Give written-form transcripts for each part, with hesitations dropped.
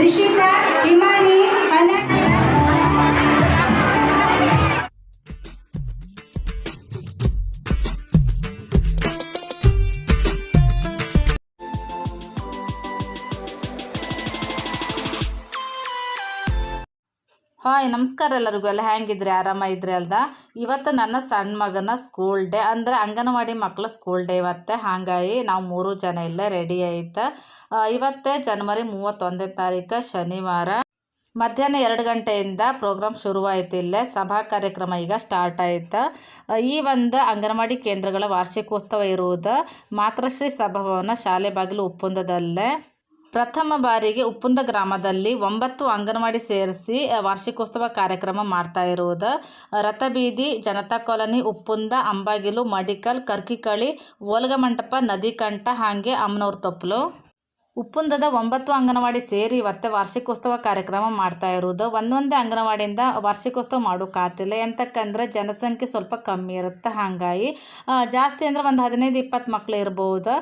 ರಿಷಿತಾ ಹಿಮಾನಿ ಅನ ಹಾಯ್ ನಮಸ್ಕಾರ ಎಲ್ಲರಿಗೂ. ಎಲ್ಲ ಹೆಂಗಿದ್ರಿ? ಆರಾಮಾಗಿದ್ರಿ ಅಲ್ದ? ಇವತ್ತು ನನ್ನ ಸಣ್ಣ ಮಗನ ಸ್ಕೂಲ್ ಡೇ, ಅಂದರೆ ಅಂಗನವಾಡಿ ಮಕ್ಕಳ ಸ್ಕೂಲ್ ಡೇ ಇವತ್ತೇ. ಹಾಗಾಗಿ ನಾವು 3 ಜನ ಇಲ್ಲೇ ರೆಡಿ ಆಯ್ತು. ಇವತ್ತೇ ಜನವರಿ 31ನೇ ತಾರೀಕು ಶನಿವಾರ ಮಧ್ಯಾಹ್ನ 2 ಗಂಟೆಯಿಂದ ಪ್ರೋಗ್ರಾಮ್ ಶುರುವಾಯಿತು. ಇಲ್ಲೇ ಸಭಾ ಕಾರ್ಯಕ್ರಮ ಈಗ ಸ್ಟಾರ್ಟ್ ಆಯಿತು. ಈ ಒಂದು ಅಂಗನವಾಡಿ ಕೇಂದ್ರಗಳ ವಾರ್ಷಿಕೋತ್ಸವ ಇರುವುದು ಮಾತೃಶ್ರೀ ಸಭಾಭವನ ಶಾಲೆ ಬಾಗಿಲು ಉಪ್ಪುಂದದಲ್ಲೇ. ಪ್ರಥಮ ಬಾರಿಗೆ ಉಪ್ಪುಂದ ಗ್ರಾಮದಲ್ಲಿ 9 ಅಂಗನವಾಡಿ ಸೇರಿಸಿ ವಾರ್ಷಿಕೋತ್ಸವ ಕಾರ್ಯಕ್ರಮ ಮಾಡ್ತಾ ಇರುವುದು. ರಥಬೀದಿ, ಜನತಾ ಕಾಲೋನಿ, ಉಪ್ಪುಂದ, ಅಂಬಾಗಿಲು, ಮಡಿಕಲ್, ಕರ್ಕಿಕಳಿ, ಓಲಗಮಂಟಪ, ನದಿಕಂಠ, ಹಾಗೆ ಅಮ್ಮನವ್ರ ತೊಪ್ಪಲು. ಉಪ್ಪುಂದದ 9 ಅಂಗನವಾಡಿ ಸೇರಿ ಇವತ್ತೇ ವಾರ್ಷಿಕೋತ್ಸವ ಕಾರ್ಯಕ್ರಮ ಮಾಡ್ತಾ ಇರೋದು. ಒಂದೊಂದೇ ಅಂಗನವಾಡಿಯಿಂದ ವಾರ್ಷಿಕೋತ್ಸವ ಮಾಡೋಕ್ಕಾಗ್ತಿಲ್ಲ. ಎಂತಕ್ಕಂದ್ರೆ ಜನಸಂಖ್ಯೆ ಸ್ವಲ್ಪ ಕಮ್ಮಿ ಇರುತ್ತೆ. ಹಾಗಾಗಿ ಜಾಸ್ತಿ ಅಂದರೆ ಒಂದು 15-20 ಮಕ್ಕಳು ಇರ್ಬೋದು.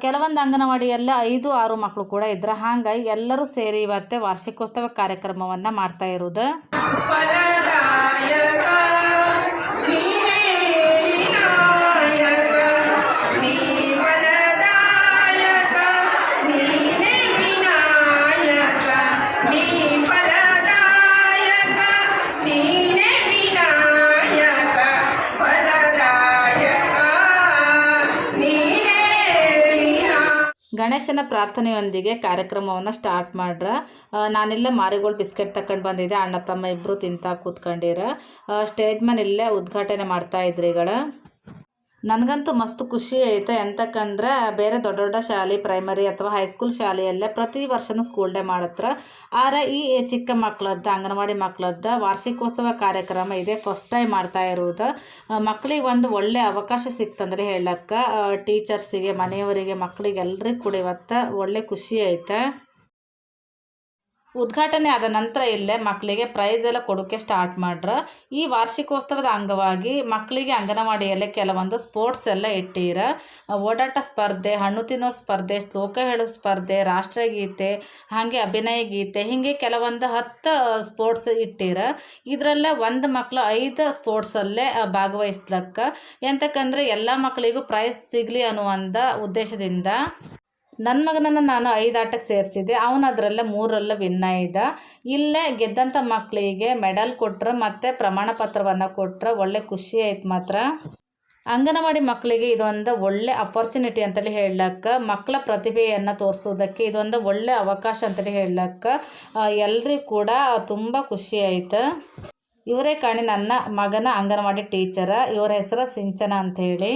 ಕೆಲವೊಂದು ಅಂಗನವಾಡಿಯಲ್ಲಿ 5-6 ಮಕ್ಕಳು ಕೂಡ ಇದ್ರೆ. ಹಾಗಾಗಿ ಎಲ್ಲರೂ ಸೇರಿ ಇವತ್ತೇ ವಾರ್ಷಿಕೋತ್ಸವ ಕಾರ್ಯಕ್ರಮವನ್ನು ಮಾಡ್ತಾ ಇರೋದು. ಗಣೇಶನ ಪ್ರಾರ್ಥನೆಯೊಂದಿಗೆ ಕಾರ್ಯಕ್ರಮವನ್ನು ಸ್ಟಾರ್ಟ್ ಮಾಡ್ರ. ನಾನಿಲ್ಲೇ ಮಾರಿಗೋಲ್ಡ್ ಬಿಸ್ಕೆಟ್ ತಗೊಂಡು ಬಂದಿದ್ದೆ. ಅಣ್ಣ ತಮ್ಮ ಇಬ್ಬರು ತಿಂತಾ ಕೂತ್ಕೊಂಡಿರ. ಸ್ಟೇಜ್ ಮೇಲೆ ಇಲ್ಲೇ ಉದ್ಘಾಟನೆ ಮಾಡ್ತಾ ಇದ್ರಿ ಈಗ. ನನಗಂತೂ ಮಸ್ತ್ ಖುಷಿ ಐತೆ. ಎಂತಕ್ಕಂದ್ರೆ ಬೇರೆ ದೊಡ್ಡ ದೊಡ್ಡ ಶಾಲೆ, ಪ್ರೈಮರಿ ಅಥವಾ ಹೈಸ್ಕೂಲ್ ಶಾಲೆಯಲ್ಲೇ ಪ್ರತಿ ವರ್ಷನೂ ಸ್ಕೂಲ್ ಡೇ ಮಾಡತ್ರ. ಆದರೆ ಈ ಚಿಕ್ಕ ಮಕ್ಕಳದ್ದು, ಅಂಗನವಾಡಿ ಮಕ್ಕಳದ್ದು ವಾರ್ಷಿಕೋತ್ಸವ ಕಾರ್ಯಕ್ರಮ ಇದೇ ಫಸ್ಟ್ ಟೈಮ್ ಮಾಡ್ತಾ ಇರೋದು. ಮಕ್ಕಳಿಗೆ ಒಂದು ಒಳ್ಳೆ ಅವಕಾಶ ಸಿಕ್ತಂದ್ರೆ ಹೇಳಕ್ಕೆ, ಟೀಚರ್ಸಿಗೆ, ಮನೆಯವರಿಗೆ, ಮಕ್ಕಳಿಗೆ ಎಲ್ರಿಗೂ ಕೂಡ ಇವತ್ತು ಒಳ್ಳೆ ಖುಷಿ ಐತೆ. ಉದ್ಘಾಟನೆ ಆದ ನಂತರ ಇಲ್ಲೇ ಮಕ್ಕಳಿಗೆ ಪ್ರೈಸ್ ಎಲ್ಲ ಕೊಡೋಕ್ಕೆ ಸ್ಟಾರ್ಟ್ ಮಾಡ್ರ. ಈ ವಾರ್ಷಿಕೋತ್ಸವದ ಅಂಗವಾಗಿ ಮಕ್ಕಳಿಗೆ ಅಂಗನವಾಡಿಯಲ್ಲೇ ಕೆಲವೊಂದು ಸ್ಪೋರ್ಟ್ಸ್ ಎಲ್ಲ ಇಟ್ಟಿರ. ಓಡಾಟ ಸ್ಪರ್ಧೆ, ಹಣ್ಣು ತಿನ್ನೋ ಸ್ಪರ್ಧೆ, ಶ್ಲೋಕ ಹೇಳೋ ಸ್ಪರ್ಧೆ, ರಾಷ್ಟ್ರಗೀತೆ, ಹಾಗೆ ಅಭಿನಯ ಗೀತೆ, ಹೀಗೆ ಕೆಲವೊಂದು 10 ಸ್ಪೋರ್ಟ್ಸ್ ಇಟ್ಟಿರ. ಇದರಲ್ಲೇ ಒಂದು ಮಕ್ಕಳು 5 ಸ್ಪೋರ್ಟ್ಸಲ್ಲೇ ಭಾಗವಹಿಸ್ಲಕ್ಕ. ಎಂತಕ್ಕಂದ್ರೆ ಎಲ್ಲ ಮಕ್ಕಳಿಗೂ ಪ್ರೈಸ್ ಸಿಗಲಿ ಅನ್ನುವಂಥ ಉದ್ದೇಶದಿಂದ ನನ್ನ ಮಗನನ್ನು ನಾನು 5 ಆಟಕ್ಕೆ ಸೇರಿಸಿದ್ದೆ. ಅವನು ಅದರಲ್ಲೇ 3 ವಿನ್ ಆಯ್ದ. ಇಲ್ಲೇ ಗೆದ್ದಂಥ ಮಕ್ಕಳಿಗೆ ಮೆಡಲ್ ಕೊಟ್ರೆ ಮತ್ತು ಪ್ರಮಾಣ ಪತ್ರವನ್ನು ಕೊಟ್ರೆ ಒಳ್ಳೆ ಖುಷಿ ಆಯ್ತು. ಮಾತ್ರ ಅಂಗನವಾಡಿ ಮಕ್ಕಳಿಗೆ ಇದೊಂದು ಒಳ್ಳೆ ಅಪರ್ಚುನಿಟಿ ಅಂತಲೇ ಹೇಳಕ್ಕೆ, ಮಕ್ಕಳ ಪ್ರತಿಭೆಯನ್ನು ತೋರಿಸೋದಕ್ಕೆ ಇದೊಂದು ಒಳ್ಳೆ ಅವಕಾಶ ಅಂತಲೇ ಹೇಳಕ್ಕೆ ಎಲ್ರಿಗೂ ಕೂಡ ತುಂಬ ಖುಷಿ ಆಯ್ತು. ಇವರೇ ಕಾಣಿ ನನ್ನ ಮಗನ ಅಂಗನವಾಡಿ ಟೀಚರ. ಇವರ ಹೆಸರು ಸಿಂಚನ ಅಂಥೇಳಿ.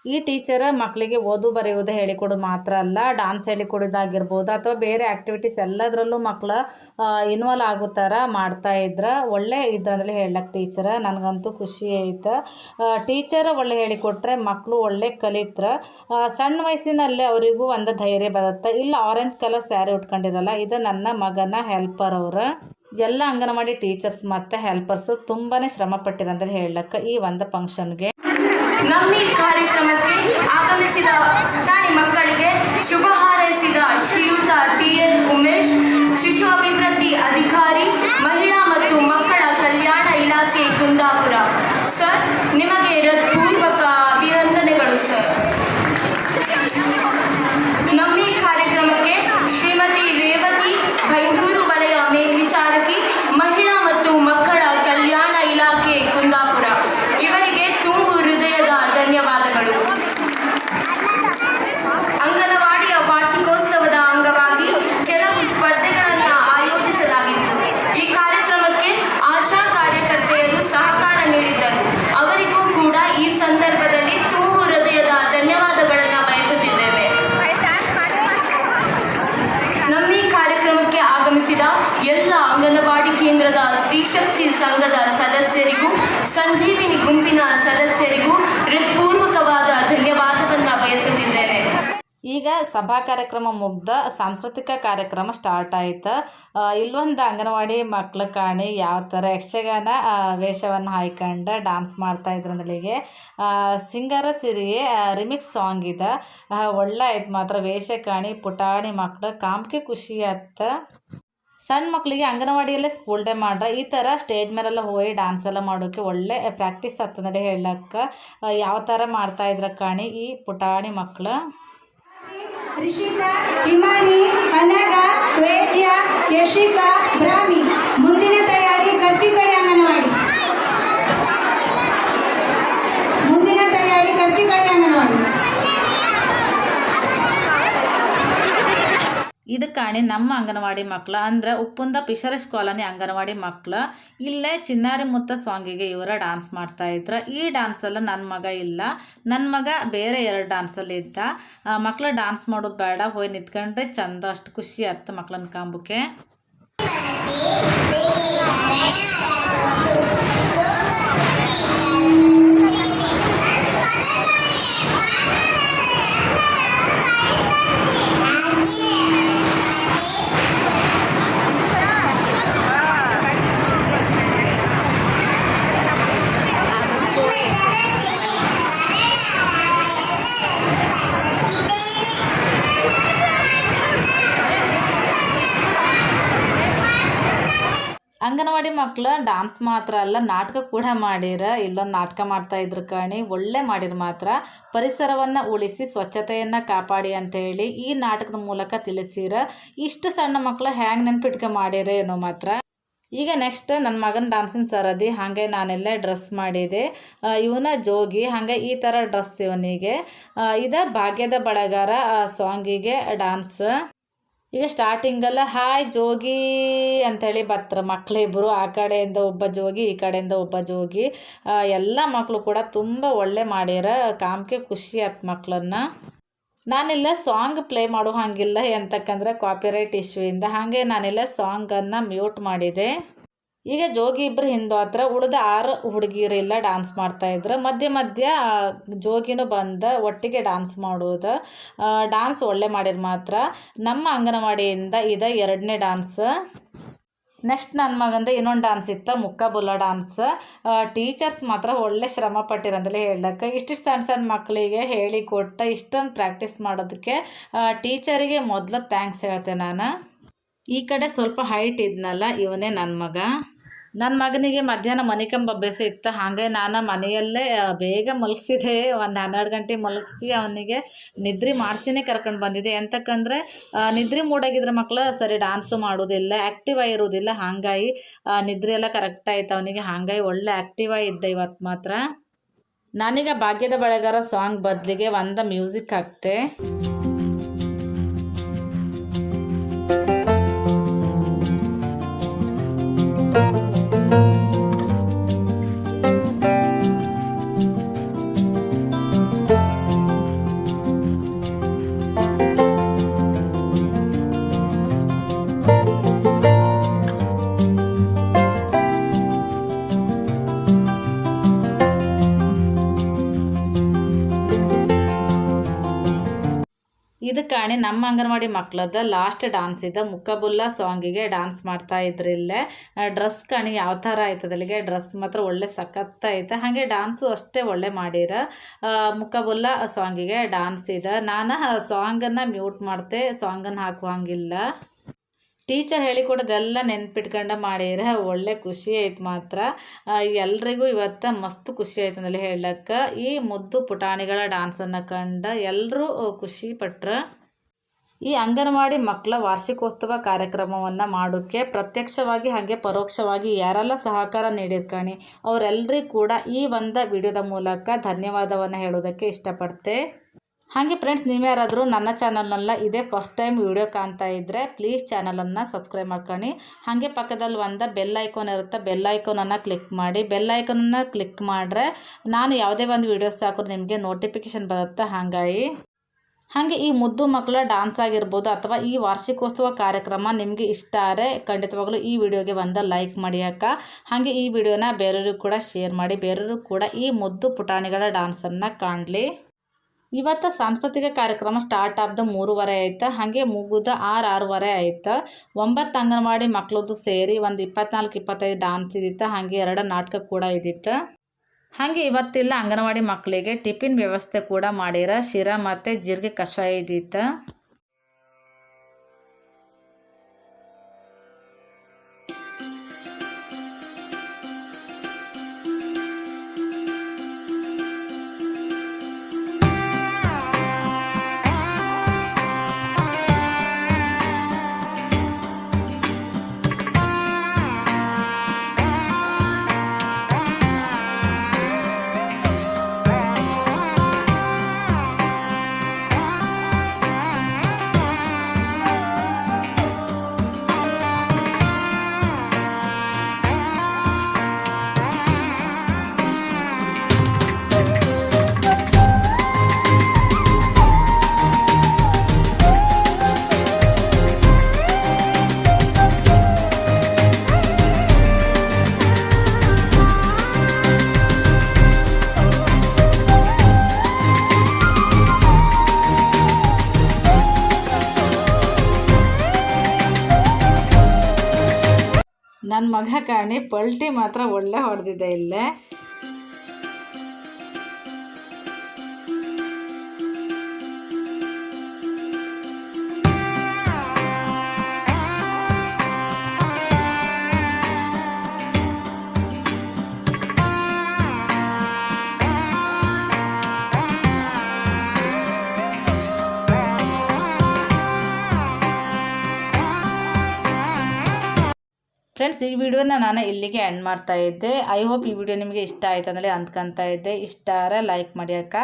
ಈ ಟೀಚರ್ ಮಕ್ಕಳಿಗೆ ಓದು ಬರೆಯುವುದು ಹೇಳಿಕೊಡೋದು ಮಾತ್ರ ಅಲ್ಲ, ಡಾನ್ಸ್ ಹೇಳಿಕೊಡೋದಾಗಿರ್ಬೋದು ಅಥವಾ ಬೇರೆ ಆ್ಯಕ್ಟಿವಿಟೀಸ್ ಎಲ್ಲದರಲ್ಲೂ ಮಕ್ಕಳು ಇನ್ವಾಲ್ವ್ ಆಗೋ ಥರ ಮಾಡ್ತಾಯಿದ್ರು. ಒಳ್ಳೆ ಇದರಲ್ಲಿ ಹೇಳಕ್ಕೆ ಟೀಚರ. ನನಗಂತೂ ಖುಷಿ ಆಯ್ತು. ಟೀಚರ್ ಒಳ್ಳೆ ಹೇಳಿಕೊಟ್ರೆ ಮಕ್ಕಳು ಒಳ್ಳೆ ಕಲಿತ್ರೆ ಸಣ್ಣ ವಯಸ್ಸಿನಲ್ಲೇ ಅವರಿಗೂ ಒಂದು ಧೈರ್ಯ ಬರುತ್ತೆ. ಇಲ್ಲ ಆರೆಂಜ್ ಕಲರ್ ಸ್ಯಾರಿ ಉಟ್ಕೊಂಡಿರಲ್ಲ, ಇದು ನನ್ನ ಮಗನ ಹೆಲ್ಪರ್ ಅವರು. ಎಲ್ಲ ಅಂಗನವಾಡಿ ಟೀಚರ್ಸ್ ಮತ್ತು ಹೆಲ್ಪರ್ಸ್ ತುಂಬಾ ಶ್ರಮ ಪಟ್ಟಿರಂತ ಹೇಳಕ್ಕೆ ಈ ಒಂದು ಫಂಕ್ಷನ್ಗೆ. ನಮ್ಮ ಈ ಕಾರ್ಯಕ್ರಮಕ್ಕೆ ಆಗಮಿಸಿದ ಪುಟಾಣಿ ಮಕ್ಕಳಿಗೆ ಶುಭ ಹಾರೈಸಿದ ಶ್ರೀಯುತ TL ಉಮೇಶ್, ಶಿಶು ಅಭಿವೃದ್ಧಿ ಅಧಿಕಾರಿ, ಮಹಿಳಾ ಮತ್ತು ಮಕ್ಕಳ ಕಲ್ಯಾಣ ಇಲಾಖೆ ಕುಂದಾಪುರ. ಸರ್, ನಿಮಗೆ ಹೃತ್ಪೂರ್ವಕ ಅಭಿನಂದನೆಗಳು ಸರ್. ನಮ್ಮ ಈ ಕಾರ್ಯಕ್ರಮಕ್ಕೆ ಶ್ರೀಮತಿ ರೇವತಿ, ಬೈಂದೂರು ವಲಯ ಮೇಲ್ವಿಚಾರಕಿ, ಮಹಿಳಾ ಮತ್ತು ಮಕ್ಕಳ ಕಲ್ಯಾಣ ಇಲಾಖೆ ಕುಂದಾಪುರ, ಇವರಿಗೆ ತುಂಬು ಹೃದಯದ ಧನ್ಯವಾದಗಳು. ಅಂಗನವಾಡಿಯ ವಾರ್ಷಿಕೋತ್ಸವದ ಅಂಗವಾಗಿ ಕೆಲವು ಸ್ಪರ್ಧೆಗಳನ್ನು ಆಯೋಜಿಸಲಾಗಿತ್ತು. ಈ ಕಾರ್ಯಕ್ರಮಕ್ಕೆ ಆಶಾ ಕಾರ್ಯಕರ್ತೆಯರು ಸಹಕಾರ ನೀಡಿದ್ದರು. ಅವರಿಗೂ ಕೂಡ ಈ ಸಂದರ್ಭದಲ್ಲಿ ತುಂಬು ಹೃದಯದ ಧನ್ಯವಾದಗಳನ್ನು ಬಯಸುತ್ತಿದ್ದೇವೆ. ನಮ್ಮ ಈ ಕಾರ್ಯಕ್ರಮಕ್ಕೆ ಆಗಮಿಸಿದ ಎಲ್ಲ ಅಂಗನವಾಡಿ ಕೇಂದ್ರದ ಸ್ತ್ರೀಶಕ್ತಿ ಸಂಘದ ಸದಸ್ಯರಿಗೂ, ಸಂಜೀವಿನಿ ಗುಂಪಿನ ಸದಸ್ಯರಿಗೂ ಹೃತ್ಪೂರ್ವಕವಾದ ಧನ್ಯವಾದವನ್ನು ಬಯಸುತ್ತಿದ್ದೇನೆ. ಈಗ ಸಭಾ ಕಾರ್ಯಕ್ರಮ ಮುಗ್ದ ಸಾಂಸ್ಕೃತಿಕ ಕಾರ್ಯಕ್ರಮ ಸ್ಟಾರ್ಟ್ ಆಯಿತು. ಇಲ್ಲೊಂದು ಅಂಗನವಾಡಿ ಮಕ್ಳು ಕಾಣಿ ಯಾವ ಥರ ಯಕ್ಷಗಾನ ವೇಷವನ್ನು ಹಾಯ್ಕೊಂಡು ಡ್ಯಾನ್ಸ್ ಮಾಡ್ತಾಯಿದ್ರು ಅಂದಲಿಗೆ. ಸಿಂಗರ ಸಿರಿಯೇ ರಿಮಿಕ್ಸ್ ಸಾಂಗ್ ಇದೆ. ಒಳ್ಳೆ ಆಯ್ತು ಮಾತ್ರ ವೇಷ ಕಾಣಿ ಪುಟಾಣಿ ಮಕ್ಳು ಕಾಮ್ಕೆ ಖುಷಿ ಆಯ್ತು. ಸಣ್ಣ ಮಕ್ಕಳಿಗೆ ಅಂಗನವಾಡಿಯಲ್ಲೇ ಸ್ಕೂಲ್ ಡೇ ಮಾಡ್ರೆ ಈ ಥರ ಸ್ಟೇಜ್ ಮೇಲೆಲ್ಲ ಹೋಗಿ ಡ್ಯಾನ್ಸ್ ಎಲ್ಲ ಮಾಡೋಕ್ಕೆ ಒಳ್ಳೆ ಪ್ರಾಕ್ಟೀಸ್ ಆಗ್ತದೆ ಹೇಳಕ್ಕೆ. ಯಾವ ಥರ ಮಾಡ್ತಾಯಿದ್ರ ಕಾಣಿ ಈ ಪುಟಾಣಿ ಮಕ್ಕಳು. ರಿಷಿತಾ, ಹಿಮಾನಿ, ಅನಗ, ವೇದ್ಯ, ಯಶಿಕಾ, ಬ್ರಾಹ್ಮಿ. ಮುಂದಿನ ತಯಾರಿ ಕರ್ಪಿಕಳಿ ಅಂಗನವಾಡಿ. ಮುಂದಿನ ತಯಾರಿ ಕರ್ಪಿಕಳಿ ಅಂಗನವಾಡಿ. ಇದು ಕಾಣಿ ನಮ್ಮ ಅಂಗನವಾಡಿ ಮಕ್ಕಳು ಅಂದರೆ ಉಪ್ಪುಂದ ಫಿಶರೀಸ್ ಕಾಲೋನಿ ಅಂಗನವಾಡಿ ಮಕ್ಕಳು. ಇಲ್ಲೇ ಚಿನ್ನಾರಿ ಮುತ್ತ ಸಾಂಗಿಗೆ ಇವರ ಡ್ಯಾನ್ಸ್ ಮಾಡ್ತಾಯಿದ್ರು. ಈ ಡ್ಯಾನ್ಸಲ್ಲಿ ನನ್ನ ಮಗ ಇಲ್ಲ, ನನ್ನ ಮಗ ಬೇರೆ 2 ಡ್ಯಾನ್ಸಲ್ಲಿ ಇದ್ದ. ಮಕ್ಕಳು ಡ್ಯಾನ್ಸ್ ಮಾಡೋದು ಬೇಡ, ಹೋಗಿ ನಿಂತ್ಕೊಂಡ್ರೆ ಚಂದ, ಅಷ್ಟು ಖುಷಿ ಆಯ್ತು ಮಕ್ಕಳನ್ನ ಕಾಂಬಕ್ಕೆ. ಅಂಗನವಾಡಿ ಮಕ್ಕಳು ಡ್ಯಾನ್ಸ್ ಮಾತ್ರ ಅಲ್ಲ, ನಾಟಕ ಕೂಡ ಮಾಡಿರ. ಇಲ್ಲೊಂದು ನಾಟಕ ಮಾಡ್ತಾಯಿದ್ರು ಕಾಣಿ, ಒಳ್ಳೆ ಮಾಡಿರ ಮಾತ್ರ. ಪರಿಸರವನ್ನು ಉಳಿಸಿ ಸ್ವಚ್ಛತೆಯನ್ನು ಕಾಪಾಡಿ ಅಂತೇಳಿ ಈ ನಾಟಕದ ಮೂಲಕ ತಿಳಿಸಿರ. ಇಷ್ಟು ಸಣ್ಣ ಮಕ್ಕಳು ಹ್ಯಾಂಗೆ ನೆನ್ಪಿಟ್ಕೊ ಮಾಡಿರ ಏನೋ ಮಾತ್ರ. ಈಗ ನೆಕ್ಸ್ಟ್ ನನ್ನ ಮಗನ ಡ್ಯಾನ್ಸಿನ ಸರದಿ. ಹಾಗೆ ನಾನೆಲ್ಲ ಡ್ರೆಸ್ ಮಾಡಿದೆ. ಇವನ ಜೋಗಿ, ಹಾಗೆ ಈ ಥರ ಡ್ರೆಸ್ ಇವನಿಗೆ. ಇದು ಭಾಗ್ಯದ ಬಳಗಾರ ಸಾಂಗಿಗೆ ಡ್ಯಾನ್ಸ್. ಈಗ ಸ್ಟಾರ್ಟಿಂಗಲ್ಲ ಹಾಯ್ ಜೋಗಿ ಅಂಥೇಳಿ ಬರ್ತಾರೆ ಮಕ್ಕಳಿಬ್ಬರು. ಆ ಕಡೆಯಿಂದ ಒಬ್ಬ ಜೋಗಿ, ಈ ಕಡೆಯಿಂದ ಒಬ್ಬ ಜೋಗಿ. ಎಲ್ಲ ಮಕ್ಕಳು ಕೂಡ ತುಂಬ ಒಳ್ಳೆ ಮಾಡ್ಯಾರ. ಕಾಮ್ಕೆ ಖುಷಿ ಆಯ್ತು ಮಕ್ಕಳನ್ನ. ನಾನಿಲ್ಲ ಸಾಂಗ್ ಪ್ಲೇ ಮಾಡೋ ಹಾಗಿಲ್ಲ ಎಂತಕ್ಕಂದ್ರೆ ಕಾಪಿರೈಟ್ ಇಶ್ಯೂಯಿಂದ. ಹಾಗೆ ನಾನೆಲ್ಲ ಸಾಂಗನ್ನು ಮ್ಯೂಟ್ ಮಾಡಿದೆ. ಈಗ ಜೋಗಿ ಇಬ್ಬರು ಹಿಂದೆ ಹತ್ರ ಉಳಿದ 6 ಹುಡುಗಿಯರೆಲ್ಲ ಡ್ಯಾನ್ಸ್ ಮಾಡ್ತಾಯಿದ್ರು. ಮಧ್ಯೆ ಜೋಗಿನೂ ಬಂದ ಒಟ್ಟಿಗೆ ಡ್ಯಾನ್ಸ್ ಮಾಡೋದು. ಡ್ಯಾನ್ಸ್ ಒಳ್ಳೆ ಮಾಡಿರ ಮಾತ್ರ. ನಮ್ಮ ಅಂಗನವಾಡಿಯಿಂದ ಇದು 2ನೇ ಡ್ಯಾನ್ಸ್. ನೆಕ್ಸ್ಟ್ ನನ್ನ ಮಗಂದು ಇನ್ನೊಂದು ಡ್ಯಾನ್ಸ್ ಇತ್ತು, ಮುಕ್ಕಬುಲ್ಲ ಡ್ಯಾನ್ಸ್. ಟೀಚರ್ಸ್ ಮಾತ್ರ ಒಳ್ಳೆ ಶ್ರಮ ಪಟ್ಟಿರಂತಲೇ ಹೇಳಕ್ಕೆ. ಇಷ್ಟಿಷ್ಟು ಸಣ್ಣ ಮಕ್ಕಳಿಗೆ ಹೇಳಿಕೊಟ್ಟು ಇಷ್ಟೊಂದು ಪ್ರಾಕ್ಟೀಸ್ ಮಾಡೋದಕ್ಕೆ ಟೀಚರಿಗೆ ಮೊದಲು ಥ್ಯಾಂಕ್ಸ್ ಹೇಳ್ತೇನೆ ನಾನು. ಈ ಕಡೆ ಸ್ವಲ್ಪ ಹೈಟ್ ಇದ್ನಲ್ಲ, ಇವನೇ ನನ್ನ ಮಗ. ನನ್ನ ಮಗನಿಗೆ ಮಧ್ಯಾಹ್ನ ಮನಿಕಂಬ ಅಭ್ಯಾಸ ಇತ್ತು. ಹಾಗೆ ನಾನು ಮನೆಯಲ್ಲೇ ಬೇಗ ಮಲಗಿಸಿದೆ. ಒಂದು 12 ಗಂಟೆ ಮಲಗಿಸಿ ಅವನಿಗೆ ನಿದ್ರೆ ಮಾಡಿಸಿನೇ ಕರ್ಕೊಂಡು ಬಂದಿದ್ದೆ. ಎಂತಕ್ಕಂದರೆ ನಿದ್ರೆ ಮೂಡಾಗಿದ್ರೆ ಮಕ್ಕಳು ಸರಿ ಡ್ಯಾನ್ಸು ಮಾಡೋದಿಲ್ಲ, ಆ್ಯಕ್ಟಿವ್ ಆಗಿರೋದಿಲ್ಲ. ಹಾಗಾಗಿ ನಿದ್ರೆ ಎಲ್ಲ ಕರೆಕ್ಟ್ ಆಯ್ತು ಅವನಿಗೆ. ಹಾಗಾಗಿ ಒಳ್ಳೆ ಆ್ಯಕ್ಟಿವ್ ಆಗಿದ್ದೆ ಇವತ್ತು ಮಾತ್ರ. ನಾನೀಗ ಭಾಗ್ಯದ ಬೆಳೆಗಾರ ಸಾಂಗ್ ಬದಲಿಗೆ ಒಂದು ಮ್ಯೂಸಿಕ್ ಹಾಕ್ತೆ. ಇದು ಕಾಣಿ ನಮ್ಮ ಅಂಗನವಾಡಿ ಮಕ್ಕಳದ ಲಾಸ್ಟ್ ಡ್ಯಾನ್ಸ್ ಇದೆ. ಮುಕ್ಕಬುಲ್ಲ ಸಾಂಗಿಗೆ ಡ್ಯಾನ್ಸ್ ಮಾಡ್ತಾ ಇದ್ರು. ಇಲ್ಲೇ ಡ್ರೆಸ್ ಕಾಣಿ ಯಾವ ಥರ ಆಯ್ತದ. ಅಲ್ಲಿಗೆ ಡ್ರೆಸ್ ಮಾತ್ರ ಒಳ್ಳೆ ಸಖತ್ತೈತೆ. ಹಾಗೆ ಡ್ಯಾನ್ಸು ಅಷ್ಟೇ ಒಳ್ಳೆ ಮಾಡಿರ. ಮುಕ್ಕಬುಲ್ಲ ಸಾಂಗಿಗೆ ಡ್ಯಾನ್ಸ್ ಇದೆ. ನಾನು ಸಾಂಗನ್ನು ಮ್ಯೂಟ್ ಮಾಡ್ತೆ, ಸಾಂಗನ್ನು ಹಾಕುವಂಗಿಲ್ಲ. ಟೀಚರ್ ಹೇಳಿಕೊಡೋದೆಲ್ಲ ನೆನ್ಪಿಟ್ಕೊಂಡು ಮಾಡಿರ. ಒಳ್ಳೆ ಖುಷಿ ಆಯ್ತು ಮಾತ್ರ. ಎಲ್ರಿಗೂ ಇವತ್ತು ಮಸ್ತ್ ಖುಷಿ ಆಯ್ತು ಅಂದಲ್ಲಿ ಹೇಳಕ್ಕೆ. ಈ ಮುದ್ದು ಪುಟಾಣಿಗಳ ಡ್ಯಾನ್ಸನ್ನು ಕಂಡು ಎಲ್ಲರೂ ಖುಷಿ ಪಟ್ರು. ಈ ಅಂಗನವಾಡಿ ಮಕ್ಕಳ ವಾರ್ಷಿಕೋತ್ಸವ ಕಾರ್ಯಕ್ರಮವನ್ನು ಮಾಡೋಕ್ಕೆ ಪ್ರತ್ಯಕ್ಷವಾಗಿ ಹಾಗೆ ಪರೋಕ್ಷವಾಗಿ ಯಾರೆಲ್ಲ ಸಹಕಾರ ನೀಡಿರ್ಕಾಣಿ ಅವರೆಲ್ಲರಿಗೂ ಕೂಡ ಈ ಒಂದು ವಿಡಿಯೋದ ಮೂಲಕ ಧನ್ಯವಾದವನ್ನು ಹೇಳೋದಕ್ಕೆ ಇಷ್ಟಪಡ್ತೆ. ಹಾಗೆ ಫ್ರೆಂಡ್ಸ್, ನೀವ್ಯಾರಾದರೂ ನನ್ನ ಚಾನಲ್ನೆಲ್ಲ ಇದೇ ಫಸ್ಟ್ ಟೈಮ್ ವಿಡಿಯೋ ಕಾಣ್ತಾ ಇದ್ದರೆ ಪ್ಲೀಸ್ ಚಾನಲನ್ನು ಸಬ್ಸ್ಕ್ರೈಬ್ ಮಾಡ್ಕೊಳ್ಳಿ. ಹಾಗೆ ಪಕ್ಕದಲ್ಲಿ ಒಂದು ಬೆಲ್ ಐಕಾನ್ ಇರುತ್ತೆ, ಬೆಲ್ ಐಕಾನನ್ನು ಕ್ಲಿಕ್ ಮಾಡಿ. ಬೆಲ್ ಐಕಾನನ್ನು ಕ್ಲಿಕ್ ಮಾಡಿದ್ರೆ ನಾನು ಯಾವುದೇ ಒಂದು ವೀಡಿಯೋಸ್ ಹಾಕಿದ್ರೆ ನಿಮಗೆ ನೋಟಿಫಿಕೇಷನ್ ಬರುತ್ತೆ. ಹಾಗೆ ಈ ಮುದ್ದು ಮಕ್ಕಳ ಡ್ಯಾನ್ಸ್ ಆಗಿರ್ಬೋದು ಅಥವಾ ಈ ವಾರ್ಷಿಕೋತ್ಸವ ಕಾರ್ಯಕ್ರಮ ನಿಮಗೆ ಇಷ್ಟ ಆದರೆ ಖಂಡಿತವಾಗಲೂ ಈ ವಿಡಿಯೋಗೆ ಒಂದು ಲೈಕ್ ಮಾಡಿ ಅಕ್ಕ. ಹಾಗೆ ಈ ವಿಡಿಯೋನ ಬೇರೆಯವ್ರಿಗೂ ಕೂಡ ಶೇರ್ ಮಾಡಿ, ಬೇರೆಯವ್ರಿಗೂ ಕೂಡ ಈ ಮುದ್ದು ಪುಟಾಣಿಗಳ ಡ್ಯಾನ್ಸನ್ನು ಕಾಣಲಿ. ಇವತ್ತು ಸಾಂಸ್ಕೃತಿಕ ಕಾರ್ಯಕ್ರಮ ಸ್ಟಾರ್ಟ್ ಆದ 3:30 ಆಯ್ತು. ಹಾಗೆ ಮುಗಿದ 6:30 ಆಯ್ತು. 9 ಅಂಗನವಾಡಿ ಮಕ್ಕಳದ್ದು ಸೇರಿ ಒಂದು 24-25 ಡ್ಯಾನ್ಸ್ ಇದ್ದಿತ್ತು. ಹಾಗೆ 2 ನಾಟಕ ಕೂಡ ಇದ್ದಿತ್ತು. ಹಾಗೆ ಇವತ್ತಿಲ್ಲ ಅಂಗನವಾಡಿ ಮಕ್ಕಳಿಗೆ ಟಿಫಿನ್ ವ್ಯವಸ್ಥೆ ಕೂಡ ಮಾಡಿರ. ಶಿರಾ ಮತ್ತು ಜೀರಿಗೆ ಕಷಾಯ ಇದ್ದಿತ್ತು. ನನ್ನ ಮಗ ಕಾಣಿ ಪಲ್ಟಿ ಮಾತ್ರ ಒಳ್ಳೆ ಹೊಡೆದಿದೆ ಇಲ್ಲೇ. ಫ್ರೆಂಡ್ಸ್, ಈ ವಿಡಿಯೋನ ನಾನು ಇಲ್ಲಿಗೆ ಎಂಡ್ ಮಾಡ್ತಾ ಇದ್ದೆ. ಐ ಹೋಪ್ ಈ ವಿಡಿಯೋ ನಿಮಗೆ ಇಷ್ಟ ಆಯ್ತು ಅಂದರೆ ಅಂದ್ಕೊತಾ ಇದ್ದೆ. ಇಷ್ಟ ಆದರೆ ಲೈಕ್ ಮಾಡಿ ಅಕ್ಕ.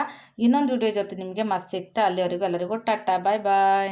ಇನ್ನೊಂದು ವಿಡಿಯೋ ಜೊತೆ ನಿಮಗೆ ಮತ್ತೆ ಸಿಗ್ತಾ. ಅಲ್ಲಿವರೆಗೂ ಎಲ್ಲರಿಗೂ ಟಾಟಾ, ಬಾಯ್ ಬಾಯ್.